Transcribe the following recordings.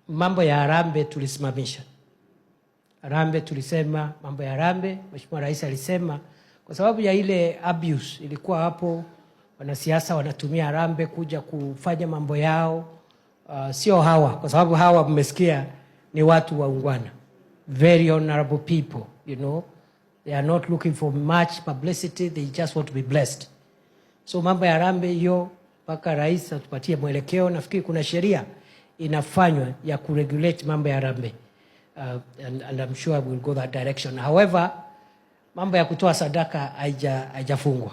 Mambo ya harambee tulisimamisha. Harambee tulisema mambo ya harambee, Mheshimiwa Rais alisema kwa sababu ya ile abuse ilikuwa hapo, wanasiasa wanatumia harambee kuja kufanya mambo yao. Sio hawa, kwa sababu hawa mmesikia ni watu waungwana, very honorable people, you know. They are not looking for much publicity, they just want to be blessed. So mambo ya harambee hiyo mpaka rais atupatie mwelekeo. Nafikiri kuna sheria inafanywa ya kuregulate mambo ya harambee, and I'm sure we'll go that direction. However, mambo ya kutoa sadaka haijafungwa.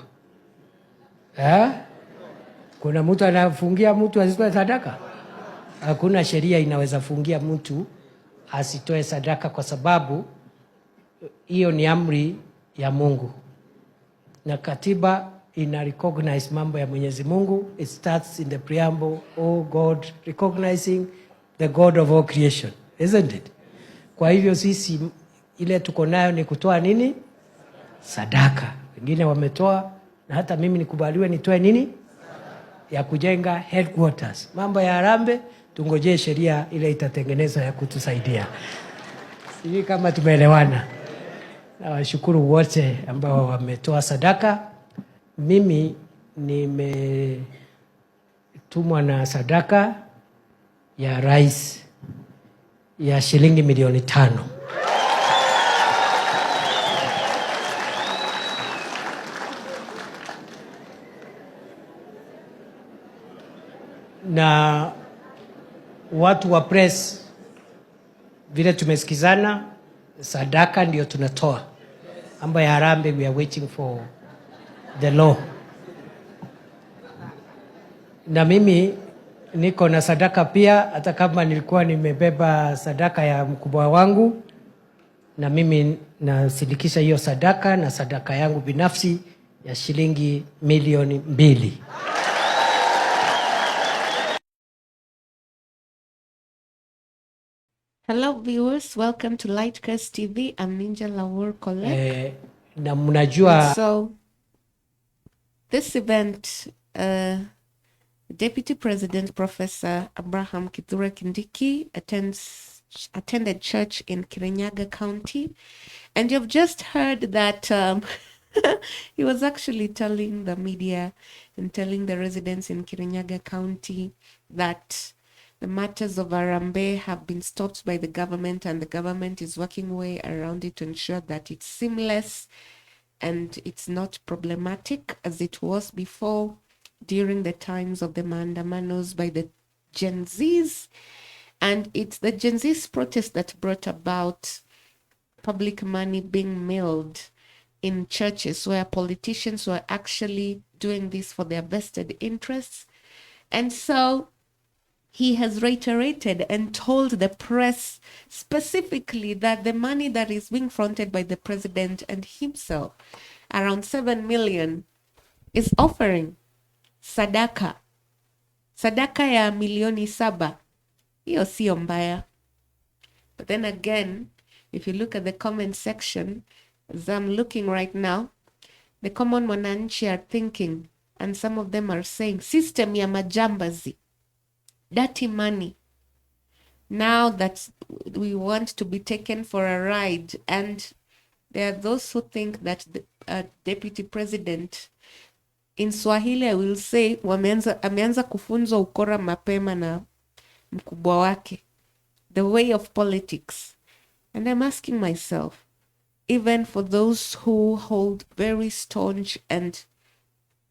Kuna mtu anafungia mtu asitoe sadaka? Hakuna sheria inaweza fungia mtu asitoe sadaka, kwa sababu hiyo ni amri ya Mungu na katiba ina recognize mambo ya Mwenyezi Mungu. It starts in the preamble, oh God, recognizing the God of all creation, isn't it? Kwa hivyo sisi ile tuko nayo ni kutoa nini? Sadaka. Wengine wametoa, na hata mimi nikubaliwe nitoe nini? Ya kujenga headquarters. Mambo ya harambee tungojee sheria ile itatengenezwa ya kutusaidia. Sisi kama tumeelewana. Nawashukuru wote ambao wametoa sadaka. Mimi nimetumwa na sadaka ya rais ya shilingi milioni 5. Na watu wa press, vile tumesikizana, sadaka ndio tunatoa. Mambo ya harambee we are waiting for the law. Na mimi niko na sadaka pia, hata kama nilikuwa nimebeba sadaka ya mkubwa wangu, na mimi nasindikisha hiyo sadaka na sadaka yangu binafsi ya shilingi milioni 2. Hello viewers, welcome to Lightcast TV. I'm Ninja Lawur Kolek. Na mnajua, so this event, Deputy President Professor Abraham Kithure Kindiki attended church in Kirinyaga County, and you've just heard that he was actually telling the media and telling the residents in Kirinyaga County that the matters of harambee have been stopped by the government, and the government is working way around it to ensure that it's seamless and it's not problematic as it was before during the times of the maandamanos by the Gen Zs. And it's the Gen Z's protest that brought about public money being milled in churches where politicians were actually doing this for their vested interests. And so he has reiterated and told the press specifically that the money that is being fronted by the president and himself, around 7 million, is offering sadaka. Sadaka ya milioni 7. Hiyo sio mbaya. But then again, if you look at the comment section, as I'm looking right now, the common mwananchi are thinking, and some of them are saying, system ya majambazi, dirty money. Now that we want to be taken for a ride, and there are those who think that the deputy president, in Swahili I will say, ameanza kufunzwa ukora mapema na mkubwa wake, the way of politics. And I'm asking myself, even for those who hold very staunch and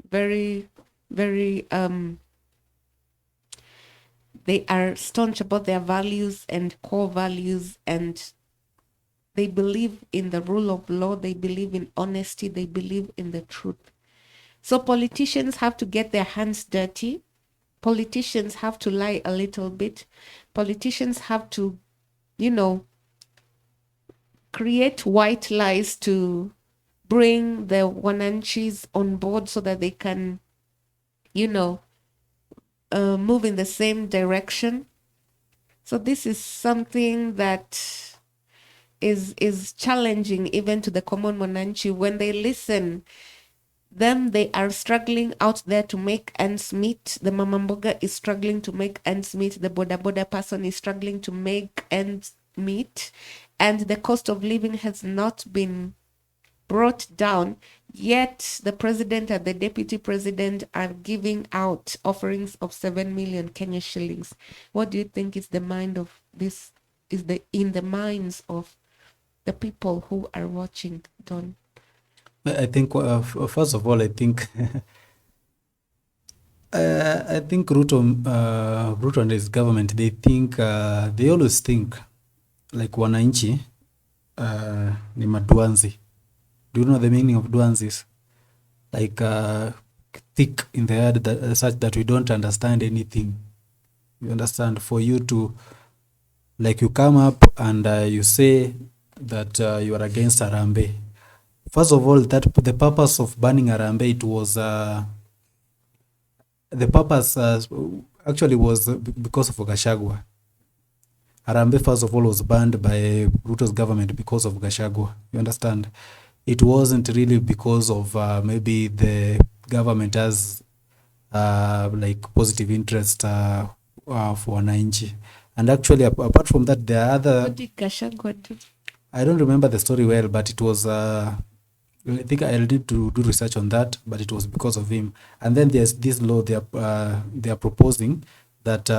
very, very they are staunch about their values and core values, and they believe in the rule of law, they believe in honesty, they believe in the truth. So politicians have to get their hands dirty. Politicians have to lie a little bit. Politicians have to, create white lies to bring the wananchis on board so that they can, move in the same direction. So this is something that is challenging even to the common mwananchi when they listen them, they are struggling out there to make ends meet. The mama mboga is struggling to make ends meet. The boda boda person is struggling to make ends meet. And the cost of living has not been brought down, yet the president and the deputy president are giving out offerings of 7 million Kenya shillings. What do you think is the mind of this, is the in the minds of the people who are watching, Don? I think first of all, I think I think Ruto and his government, they think they always think like wananchi ni maduanzi. Do you know the meaning of duanzis? Like thick in the head, that, such that we don't understand anything. You understand? For you to, like, you come up and you say that you are against Harambee. First of all, that the purpose of banning Harambee, it was the purpose actually was because of Gachagua. Harambee, first of all, was banned by Ruto's government because of Gachagua. You understand? It wasn't really because of maybe the government has like positive interest for wananchi. And actually, apart from that, there are other. What did Gachagua do? I don't remember the story well, but it was. I think I need to do research on that, but it was because of him. And then there's this law they are proposing that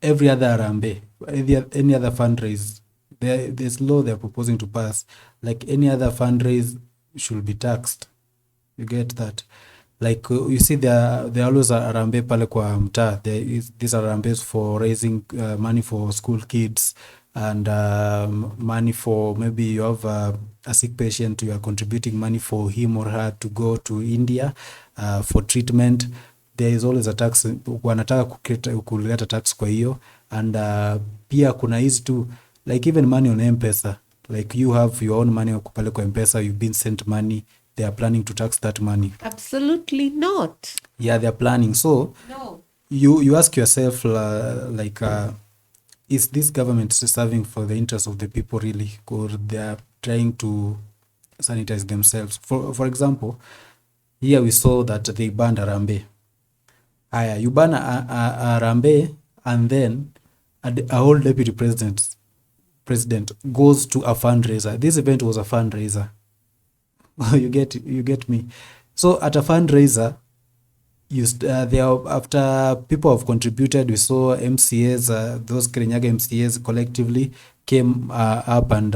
every other Harambee, any other fundraise, there's law they're proposing to pass, like any other fundraise should be taxed. You get that? Like you see, there always Harambee pale kwa mtaa. These are Harambees for raising money for school kids and money for, maybe you have a sick patient, you are contributing money for him or her to go to India for treatment. There is always a tax, wanataka kuleta tax kwa hiyo. And pia kuna hizi tu, like even money on M-Pesa, like you have your own money pale kwa M-Pesa, you've been sent money, they are planning to tax that money. Absolutely not. Yeah, they are planning. So No. you ask yourself like is this government serving for the interest of the people really, or they are trying to sanitize themselves? For example, here we saw that they banned Harambee. You ban Harambee, and then a whole deputy president goes to a fundraiser. This event was a fundraiser. you get me. So at a fundraiser, after people have contributed, we saw MCAs, those Kirinyaga MCAs collectively came up and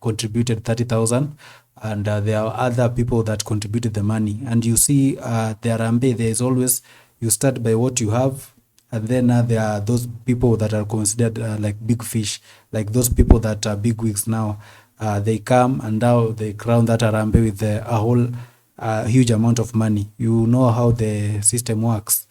contributed 30,000, and there are other people that contributed the money. And you see, the Harambee, there is always, you start by what you have, and then there are those people that are considered like big fish, like those people that are big wigs now. They come and now they crown that Harambee with a whole huge amount of money. You know how the system works.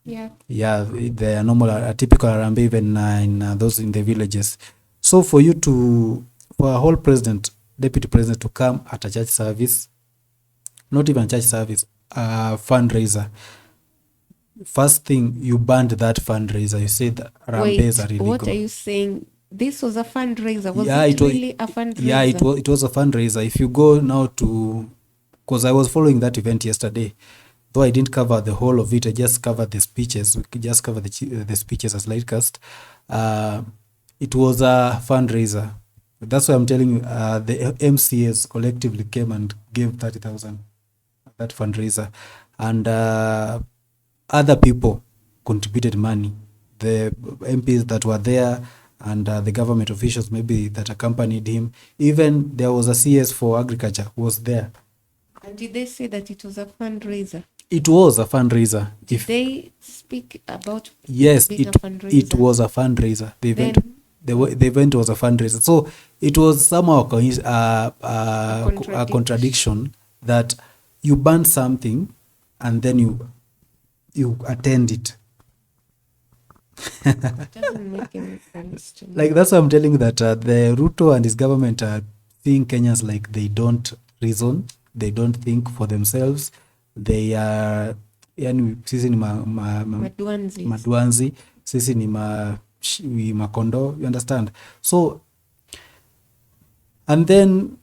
Yeah. Yeah, the normal, a typical Harambee, even in those in the villages. So for a whole deputy president to come at a church service, not even church service, fundraiser, first thing, you banned that fundraiser. You said Harambees are illegal. What are you saying? This was a fundraiser. Was it really a fundraiser? Yeah, it was a fundraiser. If you go now to, because I was following that event yesterday, though I didn't cover the whole of it, I just covered the speeches. We could just cover the speeches as lightcast. It was a fundraiser. That's why I'm telling you, the MCAs collectively came and gave 30,000 at that fundraiser. And other people contributed money. The MPs that were there and the government officials maybe that accompanied him. Even there was a CS for agriculture who was there. And did they say that it was a fundraiser? It was a fundraiser. Did they speak about yes, being a fundraiser? It was a fundraiser. The event was a fundraiser. So it was somehow a contradiction that you ban something and then you attend it. It doesn't make any sense to me. Like, that's why I'm telling you that the Ruto and his government are seeing Kenyans like they don't reason, they don't think for themselves. They are, yani sisi ni maduanzi, sisi ni makondo, you understand? So, and then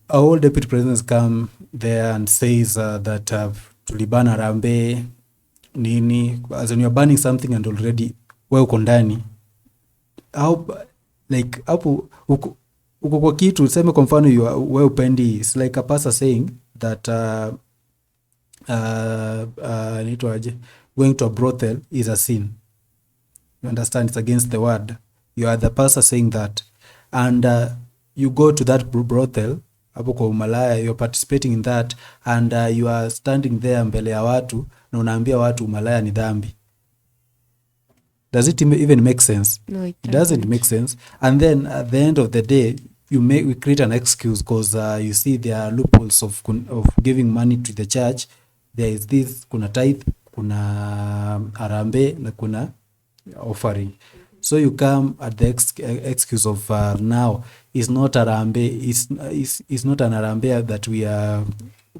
our old deputy presidents come there and says that tulibana Harambee nini, as when you're banning something and already wewe uko ndani, how like hapo uko kwa kitu, useme kwa mfano wewe upendi, it's like a pastor saying that nitwaje, going to a brothel is a sin. You understand? It's against the word. You are the pastor saying that, and you go to that brothel hapo kwa umalaya, you're participating in that, and you are standing there mbele ya watu na unaambia watu umalaya ni dhambi. Does it even make sense? No, it doesn't make sense. And then at the end of the day, we create an excuse because you see there are loopholes of giving money to the church. There is this, kuna tithe, kuna Harambee, na kuna offering. So you come at the excuse of now is not Harambee, is not an Harambee that we are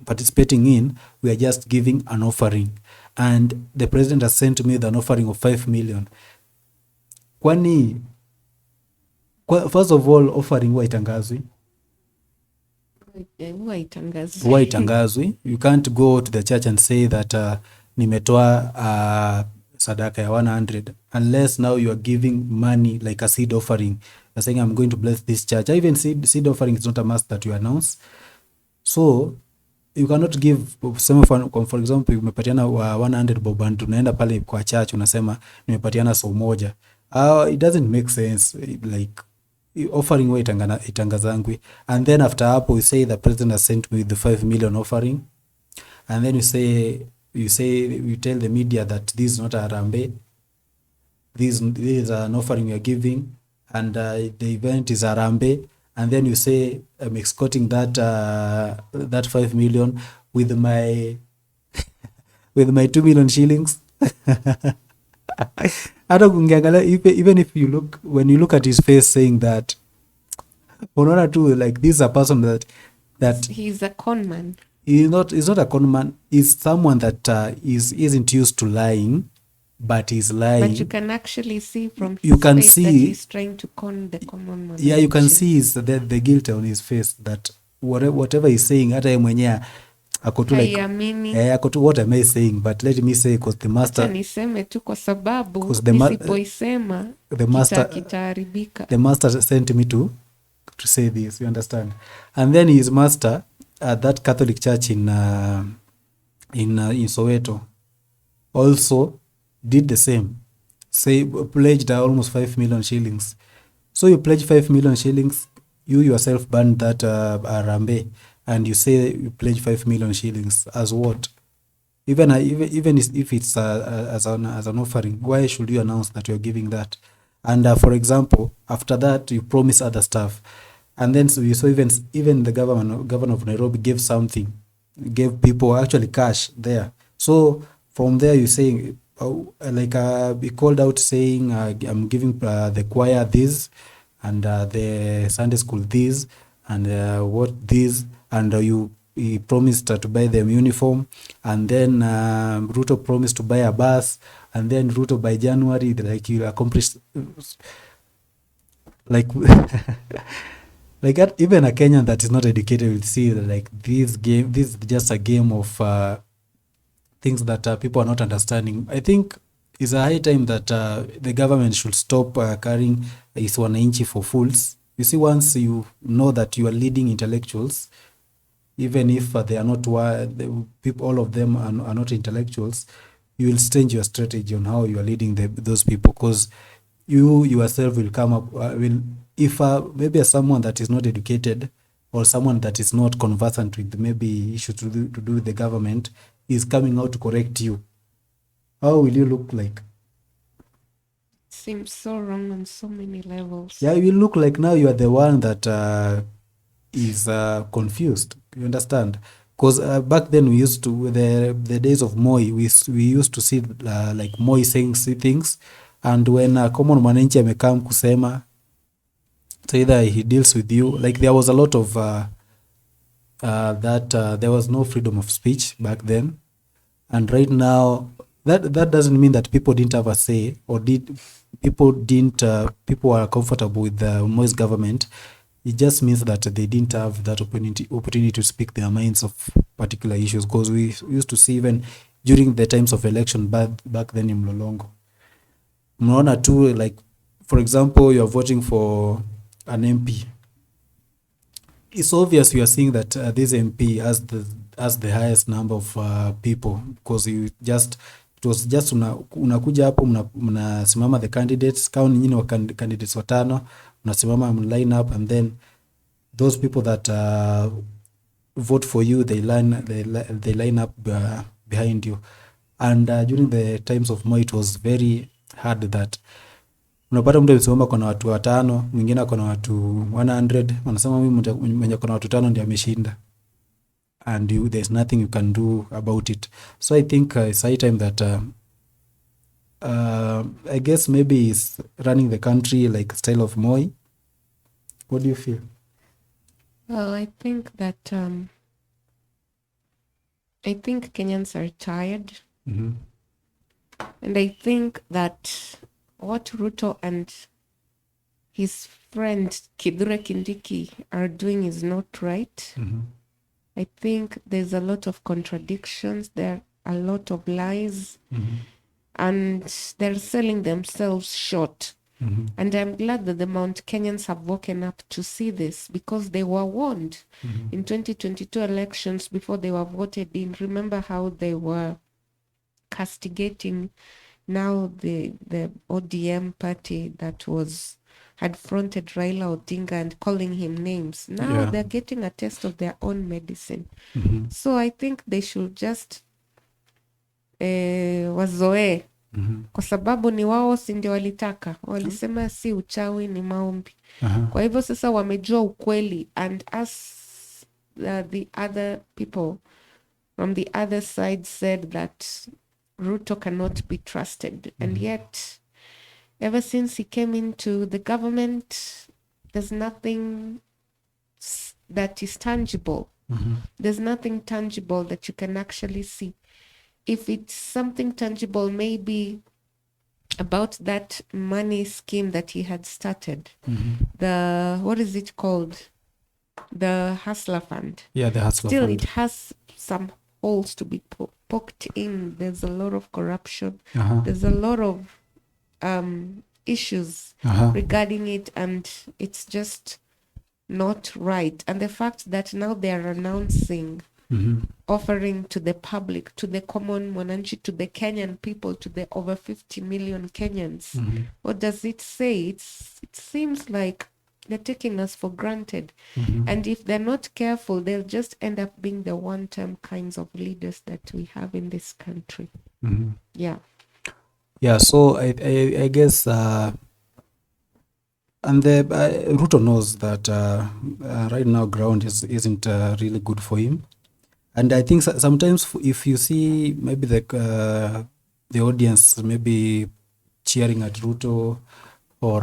participating in. We are just giving an offering, and the president has sent me an offering of 5 million. Kwani first of all, offering huwa itangazwi. Huwa itangazwi. You can't go to the church and say that nimetoa sadaka ya 100 unless now you are giving money like a seed offering. You're saying I'm going to bless this church. Even seed offering is not a must that you announce. So you cannot give, for example, umepatiana 100 bob and unaenda pale kwa church unasema nimepatiana so moja. It doesn't make sense. Like offering way itangazangwi, and then after hapo you say the president has sent me the 5 million offering, and then you tell the media that this is not a Harambee, this is an offering we are giving, and the event is Harambee, and then you say I'm escorting that 5 million with my with my 2 million shillings. Even if you look, when you look at his face saying that, unaona tu like this is a person that he's a con man. He's not a con man. He's someone that isn't used to lying, but he's lying. But you can actually see from his you can face see that he's trying to con the common man. Yeah, you can see the guilt on his face, that whatever he's saying, hata yeye mwenyewe ako tu like ako tu, what am I saying, but let me say, because the master, niseme tu kwa sababu nisipoisema kitaharibika. The master sent me to say this, you understand? And then his master at that Catholic church in Soweto also did the same. Say pledged almost 5 million shillings. So you pledge 5 million shillings, you yourself banned that Harambee, and you say you pledge 5 million shillings as what? Even if it's as an offering, why should you announce that you're giving that? And for example, after that you promise other stuff, and then so even the governor of Nairobi gave people actually cash there. So from there you saying he called out saying I'm giving the choir this, and the Sunday school this, and what this, and he promised to buy them uniform, and then Ruto promised to buy a bus, and then Ruto by January, like you accomplished, like like even a Kenyan that is not educated will see that, like, this is just a game of things that people are not understanding. I think it's a high time that the government should stop carrying his wananchi for fools. You see, once you know that you are leading intellectuals, even if they are not people, all of them are not intellectuals, you will change your strategy on how you are leading those people, because you yourself will come up if maybe someone that is not educated or someone that is not conversant with maybe issues to do with the government is coming out to correct you, how will you look like? Seems so wrong on so many levels. Yeah, you look like now you are the one that is confused. You understand? Because back then we used to, the days of Moi, we used to see like Moi saying things, and when common mwananchi amekam kusema, so either he deals with you, like there was a lot of there was no freedom of speech back then, and right now that doesn't mean that people didn't have a say, or people were comfortable with the Moi's government. it just means that they didn't have that opportunity to speak their minds of particular issues, because we used to see even during the times of election back then in Mlolongo, mnaona tu, like for example you are voting for an MP, it's obvious you are seeing that this MP has the highest number of people, because it was just unakuja hapo mnasimama the candidates, kama nyinyi wa candidates watano mnasimama line up, and then those people that vote for you, they line up behind you. And during the times of Moi, it was very hard that unapata mtu amesimama kuna watu watano, mwingine kuna watu 100, wanasema mimi mwenye kuna watu 5 ndio ameshinda, and there's nothing you can do about it. So I think it's high time that I guess maybe he's running the country like style of Moi. What do you feel? Well, I think that I think Kenyans are tired, and I think that what Ruto and his friend Kithure Kindiki are doing is not right. I think there's a lot of contradictions, there are a lot of lies, and they're selling themselves short. And I'm glad that the Mount Kenyans have woken up to see this, because they were warned in 2022 elections before they were voted in. Remember how they were castigating now the ODM party that had fronted Raila Odinga and calling him names. Now they're getting a taste of their own medicine. So I think they should just wazoe, kwa sababu ni wao si ndio walisema si uchawi ni maombi. Kwa hivyo sasa wamejua ukweli, and as the other people from the other side said that Ruto cannot be trusted, and yet ever since he came into the government, there's nothing that is tangible. There's nothing tangible that you can actually see. If it's something tangible, maybe about that money scheme that he had started, what is it called? The Hustler Fund. Yeah, the Hustler Still, Fund. it has some holes to be poked in. There's a lot of corruption. There's a lot of issues regarding it, and it's just not right. And the fact that now they are announcing offering to the public, to the common mwananchi, to the Kenyan people, to the over 50 million Kenyans, what does it say? It seems like they're taking us for granted. And if they're not careful, they'll just end up being the one-term kinds of leaders that we have in this country. Yeah, so I guess and the Ruto knows that right now ground isn't really good for him. And I think sometimes if you see maybe the audience maybe cheering at Ruto, or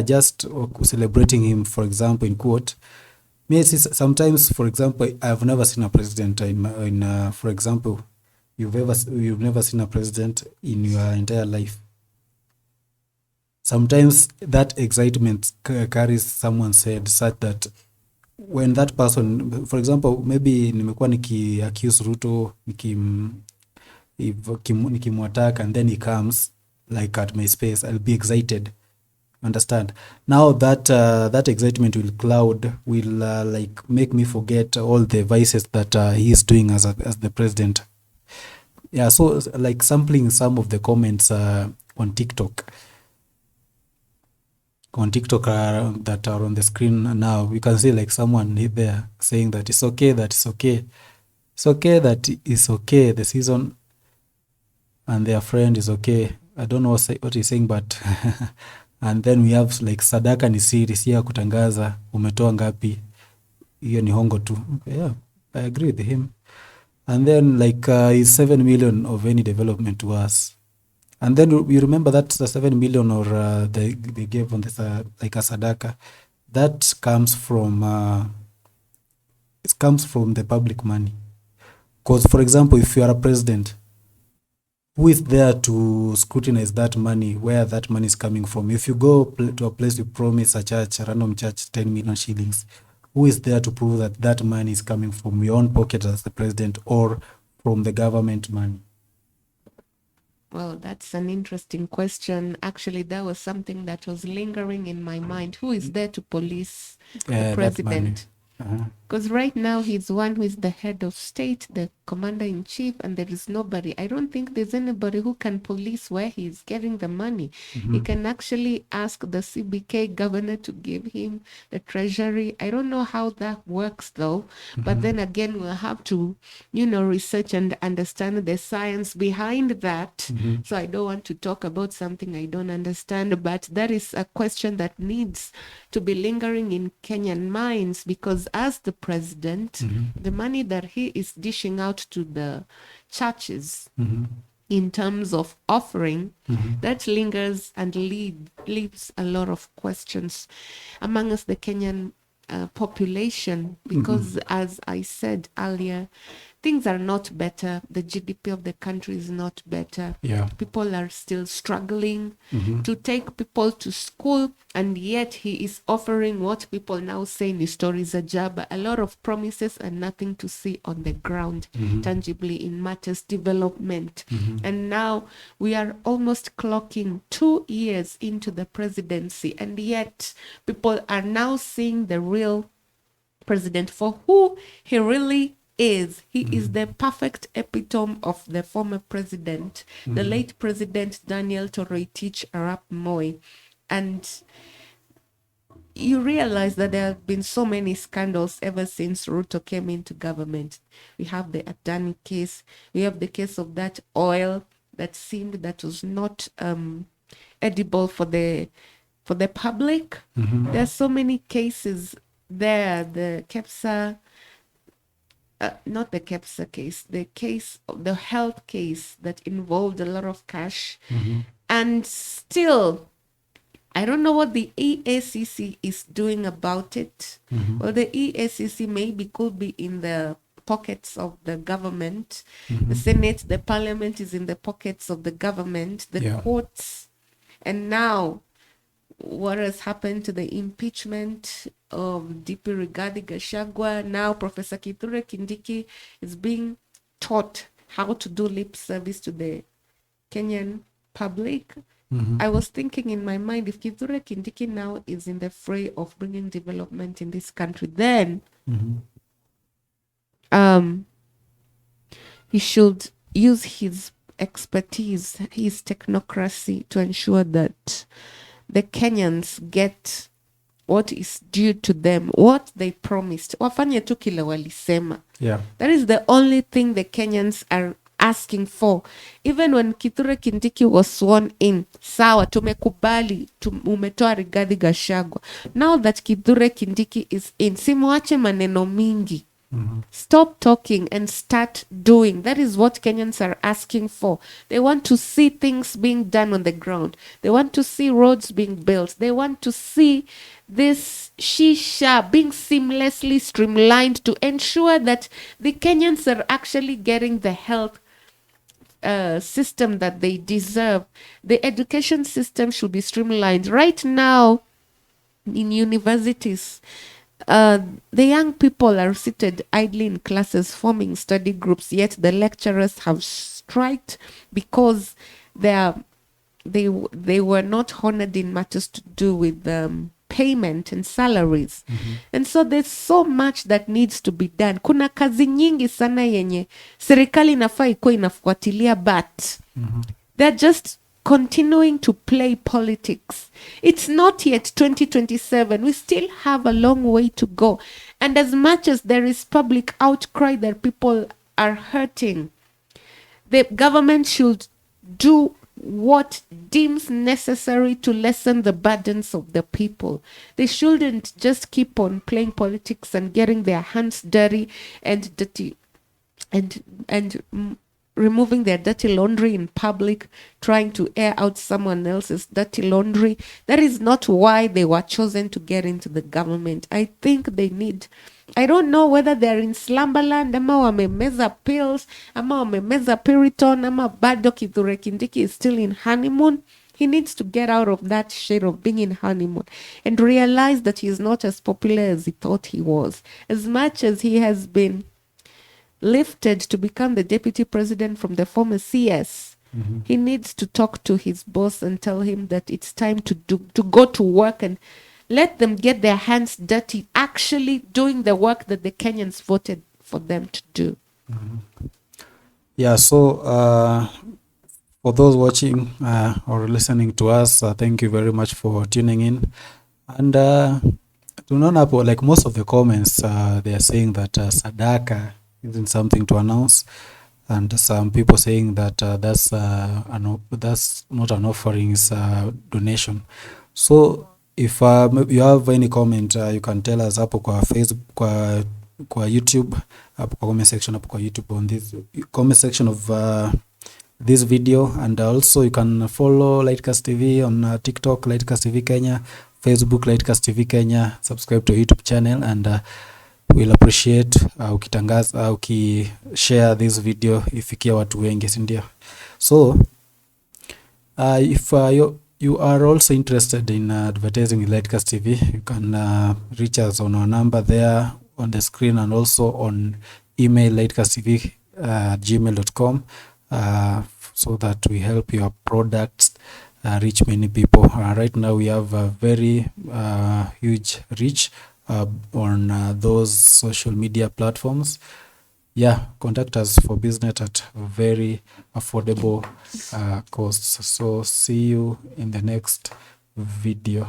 just celebrating him, for example, in quote, sometimes, for example, I've never seen a president for example, you've never seen a president in your entire life. Sometimes that excitement carries someone's head such that when that person, for example, maybe nimekuwa accuse Ruto, nikimwattack, and then he comes like at my space, I'll be excited. Understand? Now that excitement will like make me forget all the vices that he is doing as the president. Yeah, so like sampling some of the comments on TikTok that are on the screen now, we can see like someone there saying that it's okay, the season and their friend is okay. I don't know what he's saying, but and then we have like sadaka ni siri, si ya kutangaza umetoa ngapi, hiyo ni hongo tu. Yeah, I agree with him. And then like is 7 million of any development to us? And then you remember that the 7 million or they gave on this like a sadaka, that comes from the public money. Because for example, if you are a president, who is there to scrutinize that money, where that money is coming from? If you go to a place, you promise a church, a random church, 10 million shillings, who is there to prove that that money is coming from your own pocket as the president or from the government money? Well, that's an interesting question. Actually, that was something that was lingering in my mind. Who is there to police the That money. president? Uh-huh. Because right now he's one who is the head of state, the commander in chief, and there is nobody. I don't think there's anybody who can police where he's getting the money. He can actually ask the CBK governor to give him the treasury. I don't know how that works though. But then again, we'll have to, research and understand the science behind that. So I don't want to talk about something I don't understand, but that is a question that needs to be lingering in Kenyan minds, because as the president, the money that he is dishing out to the churches in terms of offering, that lingers and leaves a lot of questions among us, the Kenyan population, because as I said earlier, things are not better. The GDP of the country is not better. Yeah. People are still struggling to take people to school, and yet he is offering what people now say in stories a job, a lot of promises and nothing to see on the ground tangibly in matters development. And now we are almost clocking 2 years into the presidency, and yet people are now seeing the real president for who he really is. He is the perfect epitome of the former president, the late president Daniel Toroitich Arap Moi. And you realize that there have been so many scandals ever since Ruto came into government. We have the Adani case. We have the case of that oil that seemed that was not edible for the public. There are so many cases there. The KEPSA, not the KEPSA case, the case of the health case that involved a lot of cash. And still, I don't know what the EACC is doing about it. Well, the EACC maybe could be in the pockets of the government. The Senate, the parliament is in the pockets of the government, the courts. And now, what has happened to the impeachment of DP Rigathi Gachagua? Now Professor Kithure Kindiki is being taught how to do lip service to the Kenyan public. I was thinking in my mind, if Kithure Kindiki now is in the fray of bringing development in this country, then he should use his expertise, his technocracy, to ensure that the Kenyans get what is due to them, what they promised. Wafanye tu kile walisema. That is the only thing the Kenyans are asking for. Even when Kithure Kindiki was sworn in, sawa, tumekubali, umetoa Rigathi Gachagua. Now that Kithure Kindiki is in, simuache maneno mingi. Stop talking and start doing. That is what Kenyans are asking for. They want to see things being done on the ground. They want to see roads being built. They want to see this shisha being seamlessly streamlined to ensure that the Kenyans are actually getting the health system that they deserve. The education system should be streamlined. Right now, in universities, the young people are seated idly in classes, forming study groups, yet the lecturers have striked because they were not honored in matters to do with payment and salaries. And so there's so much that needs to be done. Kuna kazi nyingi sana yenye serikali inafaa ikuwe inafuatilia, but they're just continuing to play politics. It's not yet 2027. We still have a long way to go. And as much as there is public outcry that people are hurting, the government should do what deems necessary to lessen the burdens of the people. They shouldn't just keep on playing politics and getting their hands dirty and dirty and removing their dirty laundry in public, trying to air out someone else's dirty laundry. That is not why they were chosen to get into the government. I think they need, I don't know whether they're in slumberland, ama wamemeza pills, ama wamemeza Piriton, ama bado Kithure Kindiki is still in honeymoon. He needs to get out of that shade of being in honeymoon and realize that he's not as popular as he thought he was. As much as he has been lifted to become the deputy president from the former CS, he needs to talk to his boss and tell him that it's time to go to work and let them get their hands dirty, actually doing the work that the Kenyans voted for them to do. Yeah, so for those watching or listening to us, thank you very much for tuning in. And like most of the comments, they are saying that Sadaka isn't something to announce, and some people saying that that's not an offering, it's a donation. So if you have any comment, you can tell us hapo kwa Facebook, kwa YouTube, hapo kwa comment section, hapo kwa YouTube, on this comment section of this video. And also you can follow Lightcast TV on TikTok, Lightcast TV Kenya, Facebook, Lightcast TV Kenya, subscribe to YouTube channel, and we'll appreciate ukitangaza, ukishare this video ifikia watu wengi, si ndio? So if you are also interested in advertising with Lightcast TV, you can reach us on our number there on the screen, and also on email lightcasttv@gmail.com, so that we help your products reach many people. Right now we have a very huge reach on those social media platforms. Yeah, contact us for business at very affordable costs. So see you in the next video.